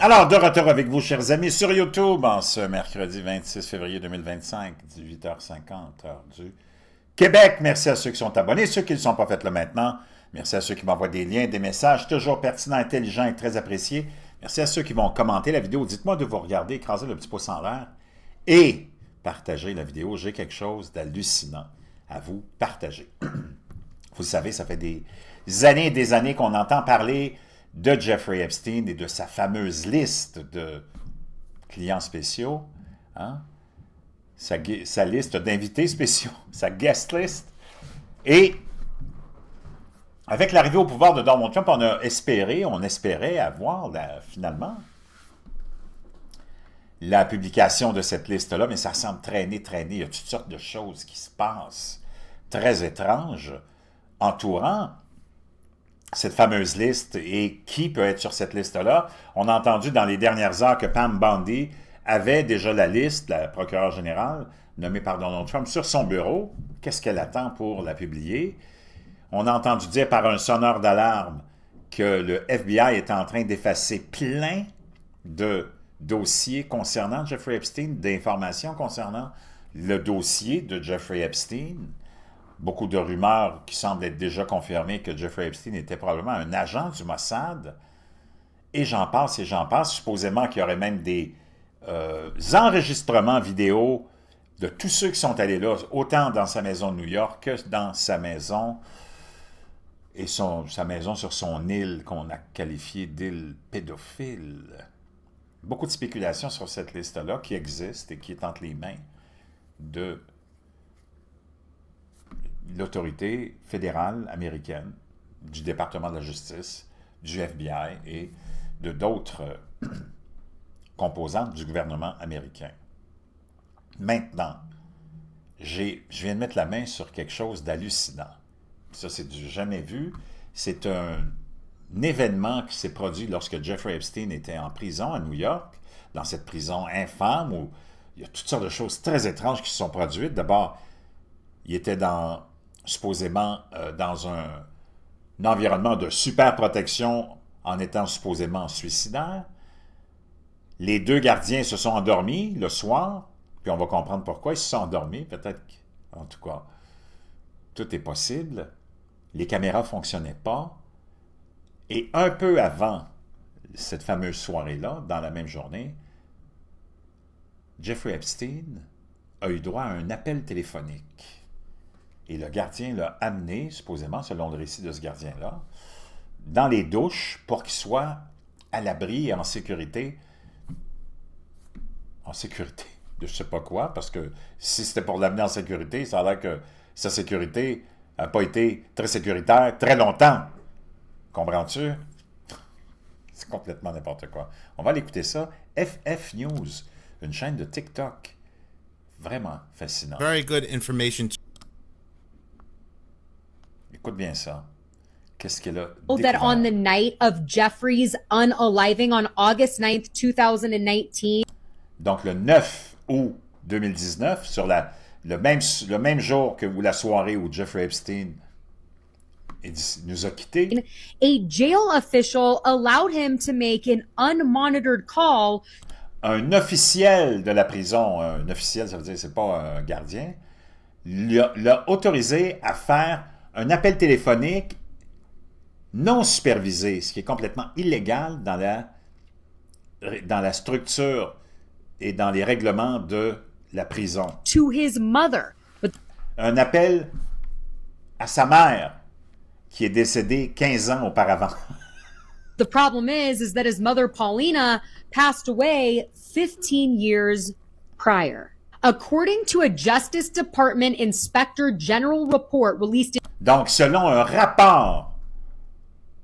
Alors, de retour avec vous, chers amis, sur YouTube, en ce mercredi 26 février 2025, 18h50, heure du Québec. Merci à ceux qui sont abonnés, ceux qui ne le sont pas fait là maintenant. Merci à ceux qui m'envoient des liens, des messages toujours pertinents, intelligents et très appréciés. Merci à ceux qui vont commenter la vidéo. Dites-moi de vous regarder, écraser le petit pouce en l'air et partager la vidéo. J'ai quelque chose d'hallucinant à vous partager. Vous le savez, ça fait des années et des années qu'on entend parler de Jeffrey Epstein et de sa fameuse liste de clients spéciaux, hein? sa liste d'invités spéciaux, sa guest list. Et avec l'arrivée au pouvoir de Donald Trump, on espérait avoir finalement la publication de cette liste-là, mais ça semble traîner. Il y a toutes sortes de choses qui se passent très étranges entourant cette fameuse liste et qui peut être sur cette liste-là. On a entendu dans les dernières heures que Pam Bondi avait déjà la liste, la procureure générale, nommée par Donald Trump, sur son bureau. Qu'est-ce qu'elle attend pour la publier? On a entendu dire par un sonneur d'alarme que le FBI est en train d'effacer plein de dossiers concernant Jeffrey Epstein, d'informations concernant le dossier de Jeffrey Epstein. Beaucoup de rumeurs qui semblent être déjà confirmées que Jeffrey Epstein était probablement un agent du Mossad. Et j'en passe. Supposément qu'il y aurait même des enregistrements vidéo de tous ceux qui sont allés là, autant dans sa maison de New York que dans sa maison et sa maison sur son île qu'on a qualifiée d'île pédophile. Beaucoup de spéculations sur cette liste-là qui existe et qui est entre les mains de l'autorité fédérale américaine, du département de la justice, du FBI et de d'autres composantes du gouvernement américain. Maintenant, je viens de mettre la main sur quelque chose d'hallucinant. Ça, c'est du jamais vu. C'est un événement qui s'est produit lorsque Jeffrey Epstein était en prison à New York, dans cette prison infâme où il y a toutes sortes de choses très étranges qui se sont produites. D'abord, il était supposément dans un environnement de super protection en étant supposément suicidaire. Les deux gardiens se sont endormis le soir, puis on va comprendre pourquoi ils se sont endormis, peut-être, en tout cas, tout est possible. Les caméras ne fonctionnaient pas. Et un peu avant cette fameuse soirée-là, dans la même journée, Jeffrey Epstein a eu droit à un appel téléphonique. Et le gardien l'a amené, supposément, selon le récit de ce gardien-là, dans les douches pour qu'il soit à l'abri et en sécurité de je ne sais pas quoi, parce que si c'était pour l'amener en sécurité, ça a l'air que sa sécurité n'a pas été très sécuritaire très longtemps. Comprends-tu? C'est complètement n'importe quoi. On va aller écouter ça. FF News, une chaîne de TikTok. Vraiment fascinant. Very good information. Écoute bien ça. Qu'est-ce qu'elle a that découvert? on the night of Jeffrey's unaliving on August 9th, 2019. Donc, le 9 août 2019, sur le même jour où la soirée où Jeffrey Epstein nous a quittés, A jail official allowed him to make an unmonitored call. Un officiel de la prison, un officiel, ça veut dire c'est pas un gardien, l'a autorisé à faire un appel téléphonique non supervisé, ce qui est complètement illégal dans la structure et dans les règlements de la prison. To his mother. Un appel à sa mère, qui est décédée 15 ans auparavant. The problem is that his mother, Paulina, passed away 15 years prior. According to a Justice Department Inspector General report released Donc, selon un rapport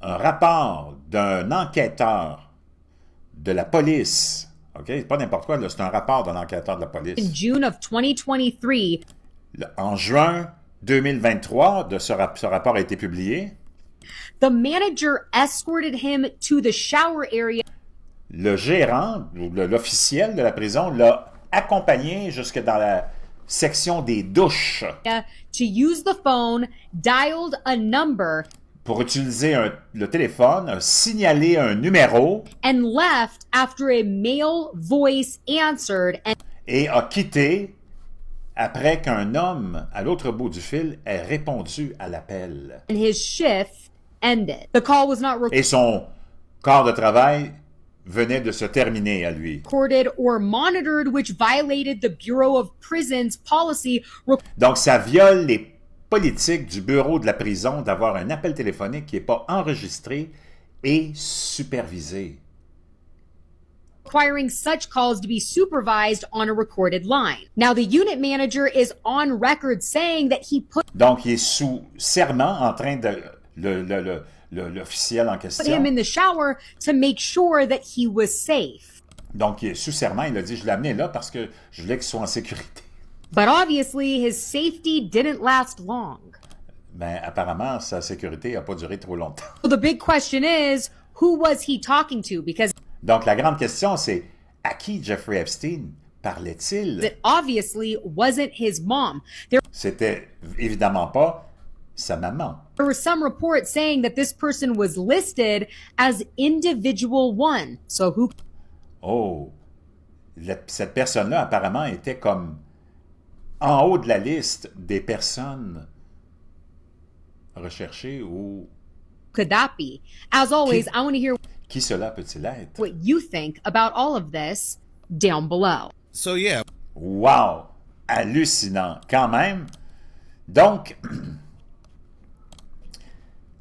d'un enquêteur de la police, OK, c'est pas n'importe quoi, c'est un rapport d'un enquêteur de la police. in June of 2023, En juin 2023, ce rapport a été publié. the manager escorted him to the shower area Le gérant, l'officiel de la prison, l'a accompagné jusque dans la section des douches to use the phone, dialed a number pour utiliser le téléphone, a signalé un numéro and left after a male voice answered and et a quitté après qu'un homme à l'autre bout du fil ait répondu à l'appel. his shift ended. The call was not Et son corps de travail venait de se terminer à lui. recorded or monitored, which violated the Bureau of Prisons policy Donc, ça viole les politiques du bureau de la prison d'avoir un appel téléphonique qui n'est pas enregistré et supervisé. requiring such calls to be supervised on a recorded line. Now, the unit manager is on record saying that he put Donc, il est sous serment en train de... l'officiel en him question. in the shower to make sure that he was safe. Donc, il est sous serment. Il a dit, je l'ai amené là parce que je voulais qu'il soit en sécurité. But obviously, his safety didn't last long. Ben, apparemment, sa sécurité n'a pas duré trop longtemps. So the big question is, who was he talking to? Because Donc, la grande question, c'est à qui Jeffrey Epstein parlait-il? it obviously wasn't his mom. C'était évidemment pas sa maman. There were some reports saying that this person was listed as individual one. So who Oh, cette personne-là, apparemment, était comme en haut de la liste des personnes recherchées ou... could that be? As always, I want to hear Qui cela peut-il être? what you think about all of this down below. So yeah, Wow! Hallucinant, quand même. Donc,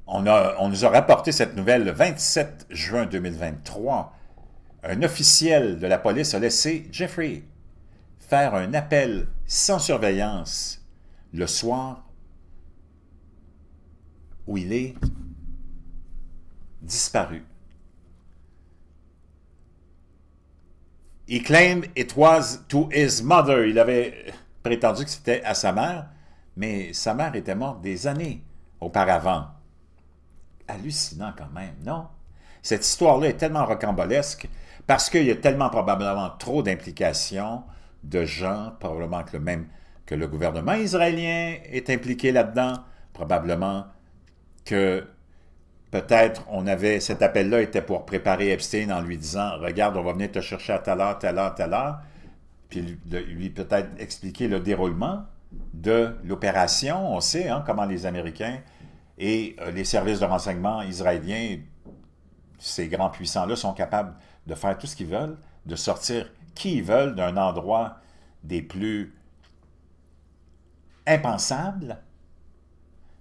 on nous a rapporté cette nouvelle le 27 juin 2023. Un officiel de la police a laissé Jeffrey faire un appel sans surveillance le soir où il est disparu. He claimed it was to his mother. Il avait prétendu que c'était à sa mère, mais sa mère était morte des années auparavant. Hallucinant quand même, non? Cette histoire-là est tellement rocambolesque parce qu'il y a tellement probablement trop d'implications de gens, probablement que le gouvernement israélien est impliqué là-dedans, probablement que peut-être cet appel-là était pour préparer Epstein en lui disant « Regarde, on va venir te chercher à telle heure, telle heure, telle heure », puis lui peut-être expliquer le déroulement de l'opération. On sait comment les Américains et les services de renseignement israéliens, ces grands puissants-là, sont capables de faire tout ce qu'ils veulent, de sortir qui ils veulent d'un endroit des plus impensables,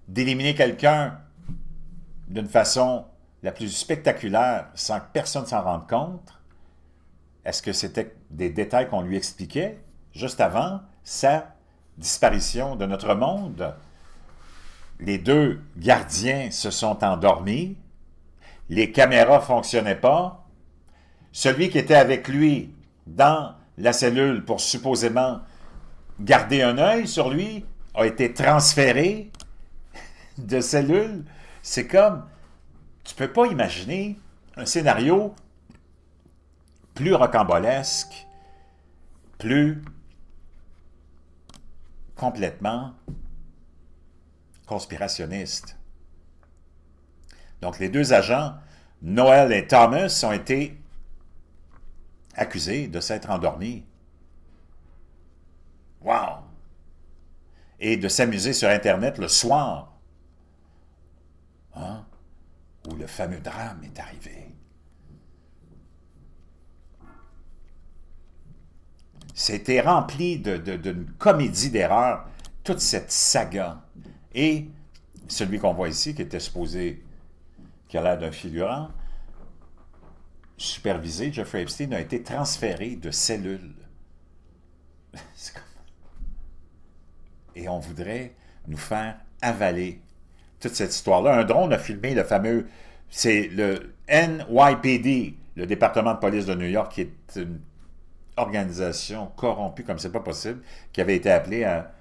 d'éliminer quelqu'un d'une façon la plus spectaculaire sans que personne s'en rende compte. Est-ce que c'était des détails qu'on lui expliquait juste avant sa disparition de notre monde? Les deux gardiens se sont endormis, les caméras ne fonctionnaient pas, celui qui était avec lui dans la cellule pour supposément garder un œil sur lui a été transféré de cellule. C'est comme, tu peux pas imaginer un scénario plus rocambolesque, plus complètement conspirationniste. Donc, les deux agents, Noel et Thomas, ont été accusés de s'être endormis. Wow! Et de s'amuser sur Internet le soir, où le fameux drame est arrivé. C'était rempli d'une comédie d'erreurs, toute cette saga. Et celui qu'on voit ici, qui était supposé, qui a l'air d'un figurant, supervisé, Jeffrey Epstein, a été transféré de cellule. Et on voudrait nous faire avaler toute cette histoire-là. Un drone a filmé le fameux, c'est le NYPD, le département de police de New York, qui est une organisation corrompue comme c'est pas possible, qui avait été appelée à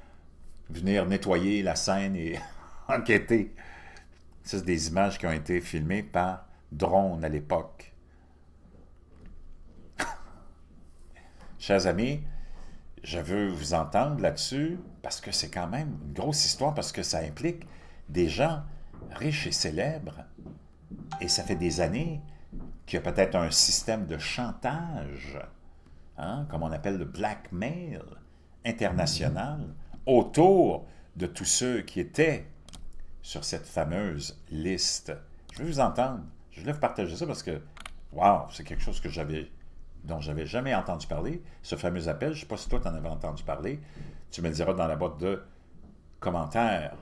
venir nettoyer la scène et enquêter. Ça, c'est des images qui ont été filmées par drone à l'époque. Chers amis, je veux vous entendre là-dessus parce que c'est quand même une grosse histoire, parce que ça implique des gens riche et célèbre, et ça fait des années qu'il y a peut-être un système de chantage, hein, comme on appelle le blackmail international, autour de tous ceux qui étaient sur cette fameuse liste. Je veux vous entendre. Je voulais vous partager ça parce que, wow, c'est quelque chose dont j'avais jamais entendu parler. Ce fameux appel, je ne sais pas si toi, tu en avais entendu parler. Tu me le diras dans la boîte de commentaires.